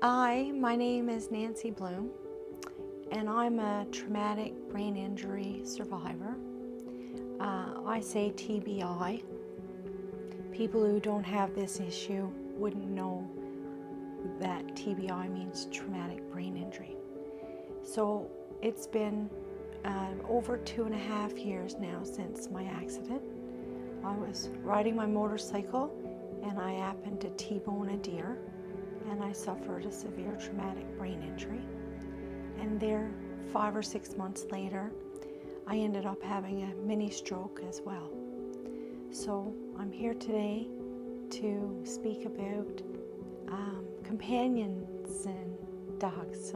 Hi, my name is Nancy Bloom, and I'm a traumatic brain injury survivor. I say TBI. People who don't have this issue wouldn't know that TBI means traumatic brain injury. So it's been over 2.5 years now since my accident. I was riding my motorcycle and I happened to T-bone a deer, and I suffered a severe traumatic brain injury. And there, 5 or 6 months later, I ended up having a mini stroke as well. So I'm here today to speak about companions and dogs,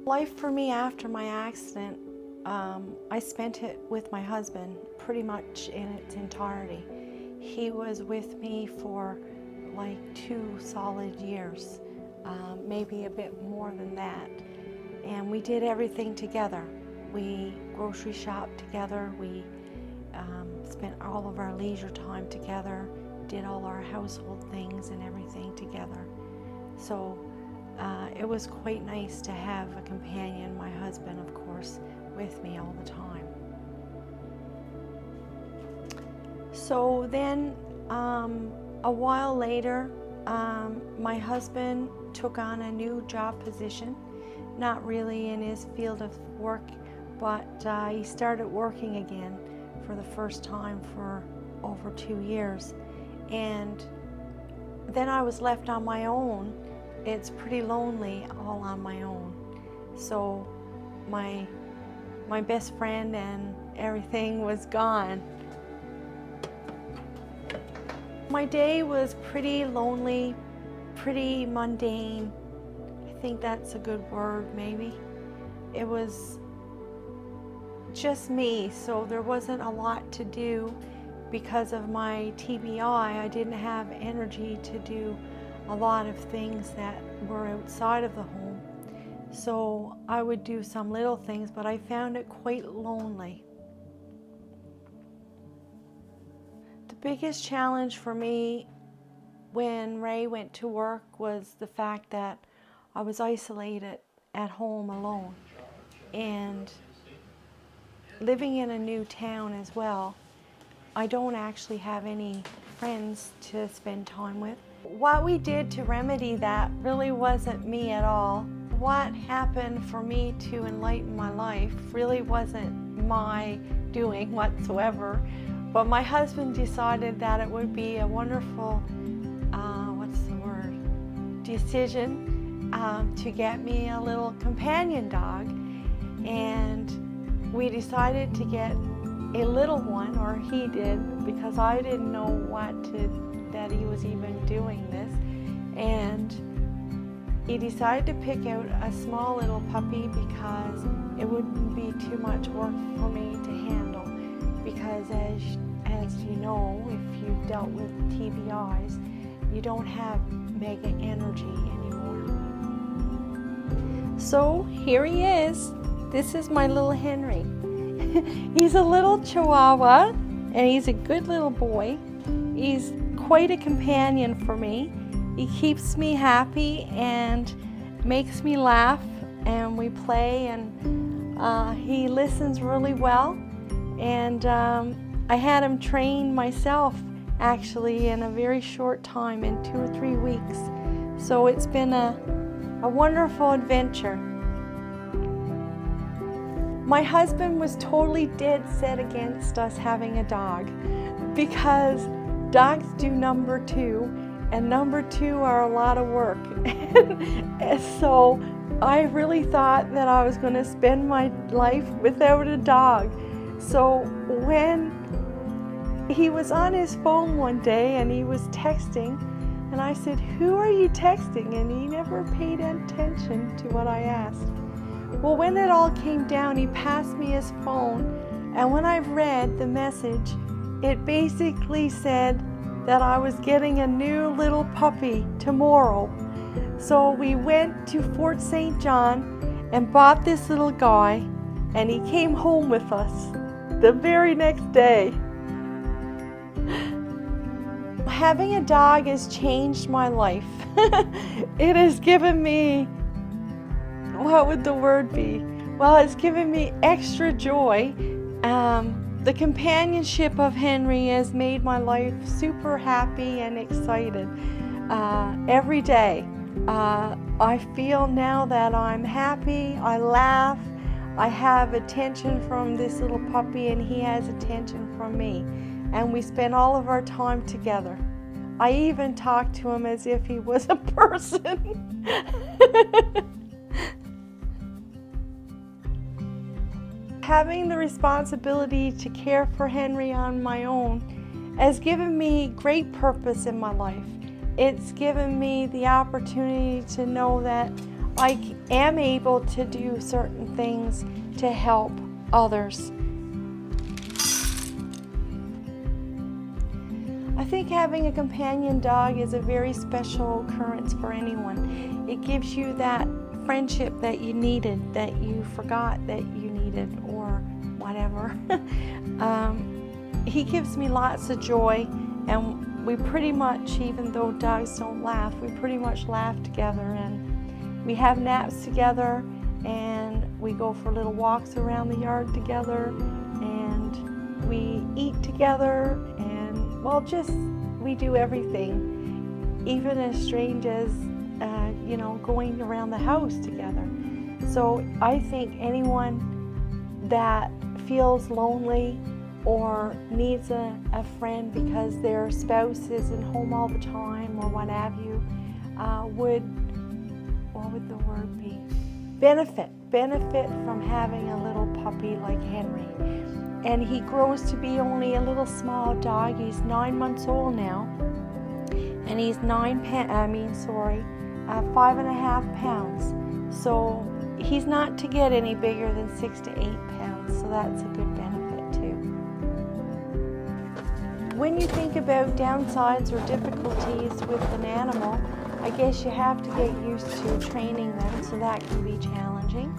Life for me after my accident, I spent it with my husband pretty much in its entirety. He was with me for like 2 solid years, maybe a bit more than that. And we did everything together. We grocery shopped together, we spent all of our leisure time together, did all our household things and everything together. So it was quite nice to have a companion, my husband of course, with me all the time. So then a while later, my husband took on a new job position, not really in his field of work, but he started working again for the first time for over 2 years. And then I was left on my own. It's pretty lonely all on my own. So my best friend and everything was gone. My day was pretty lonely, pretty mundane. I think that's a good word, maybe. It was just me, so there wasn't a lot to do. Because of my TBI, I didn't have energy to do a lot of things that were outside of the home. So I would do some little things, but I found it quite lonely. The biggest challenge for me when Ray went to work was the fact that I was isolated at home alone. And living in a new town as well, I don't actually have any friends to spend time with. What we did to remedy that really wasn't me at all. What happened for me to enlighten my life really wasn't my doing whatsoever, but my husband decided that it would be a wonderful, decision to get me a little companion dog. And we decided to get a little one, or he did, because I didn't know that he was even doing this. And he decided to pick out a small little puppy because it wouldn't be too much work for me to handle. Because as you know, if you've dealt with TBIs, you don't have mega energy anymore. So here he is. This is my little Henry. He's a little Chihuahua, and he's a good little boy. He's quite a companion for me. He keeps me happy and makes me laugh, and we play, and he listens really well. And I had him trained myself actually in a very short time, in 2 or 3 weeks. So it's been a wonderful adventure. My husband was totally dead set against us having a dog because dogs do number 2, and number 2 are a lot of work. And so I really thought that I was going to spend my life without a dog. So when he was on his phone one day and he was texting, and I said, "Who are you texting?" And he never paid attention to what I asked. Well, when it all came down, he passed me his phone, and when I read the message, it basically said that I was getting a new little puppy tomorrow. So we went to Fort St. John and bought this little guy, and he came home with us the very next day. Having a dog has changed my life. It has given me, what would the word be? Well, it's given me extra joy. The companionship of Henry has made my life super happy and excited. Every day, I feel now that I'm happy, I laugh, I have attention from this little puppy and he has attention from me. And we spend all of our time together. I even talk to him as if he was a person. Having the responsibility to care for Henry on my own has given me great purpose in my life. It's given me the opportunity to know that I am able to do certain things to help others. I think having a companion dog is a very special occurrence for anyone. It gives you that friendship that you needed, that you forgot that you needed, or whatever. He gives me lots of joy, and we pretty much, even though dogs don't laugh, we pretty much laugh together, and we have naps together, and we go for little walks around the yard together, and we eat together, and well, just we do everything, even as strange as going around the house together. So I think anyone that feels lonely or needs a friend because their spouse isn't home all the time or what have you, what would the word be? Benefit from having a little puppy like Henry. And he grows to be only a little small dog. He's 9 months old now, and he's 5.5 pounds. So he's not to get any bigger than 6 to 8 pounds. So that's a good benefit too. When you think about downsides or difficulties with an animal, I guess you have to get used to training them, so that can be challenging.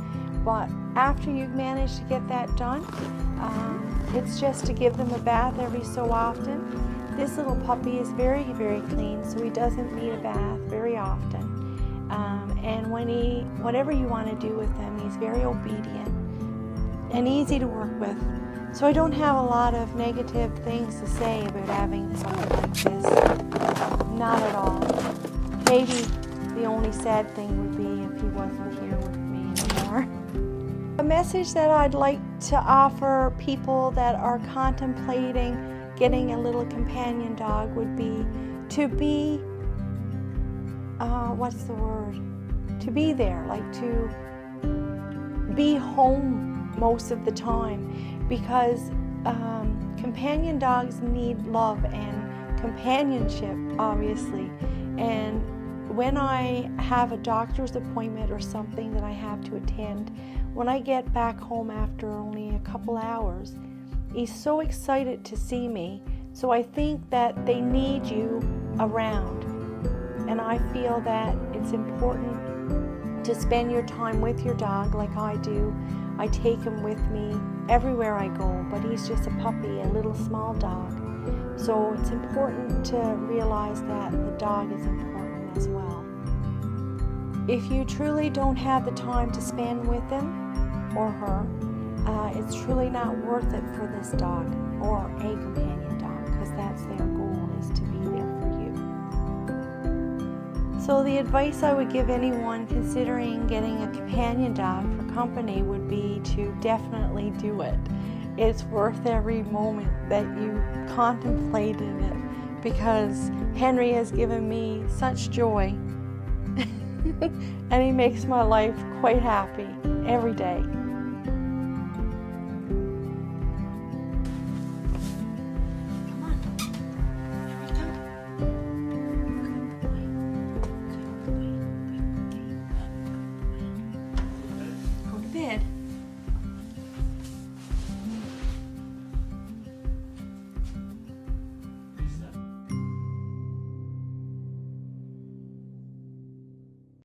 But after you've managed to get that done, it's just to give them a bath every so often. This little puppy is very, very clean, so he doesn't need a bath very often. And whatever you want to do with him, he's very obedient and easy to work with. So I don't have a lot of negative things to say about having something like this. Not at all. Maybe the only sad thing would be if he wasn't here with me anymore. A message that I'd like to offer people that are contemplating getting a little companion dog would be to be, to be there, like to be home most of the time, because companion dogs need love and companionship, obviously. And when I have a doctor's appointment or something that I have to attend, when I get back home after only a couple hours, he's so excited to see me. So I think that they need you around. And I feel that it's important to spend your time with your dog like I do. I take him with me everywhere I go, but he's just a puppy, a little small dog. So it's important to realize that the dog is important as well. If you truly don't have the time to spend with him or her, it's truly not worth it for this dog or a companion dog, because that's their goal, is to be there for you. So the advice I would give anyone considering getting a companion dog for company would be to definitely do it. It's worth every moment that you contemplated it, because Henry has given me such joy and he makes my life quite happy every day.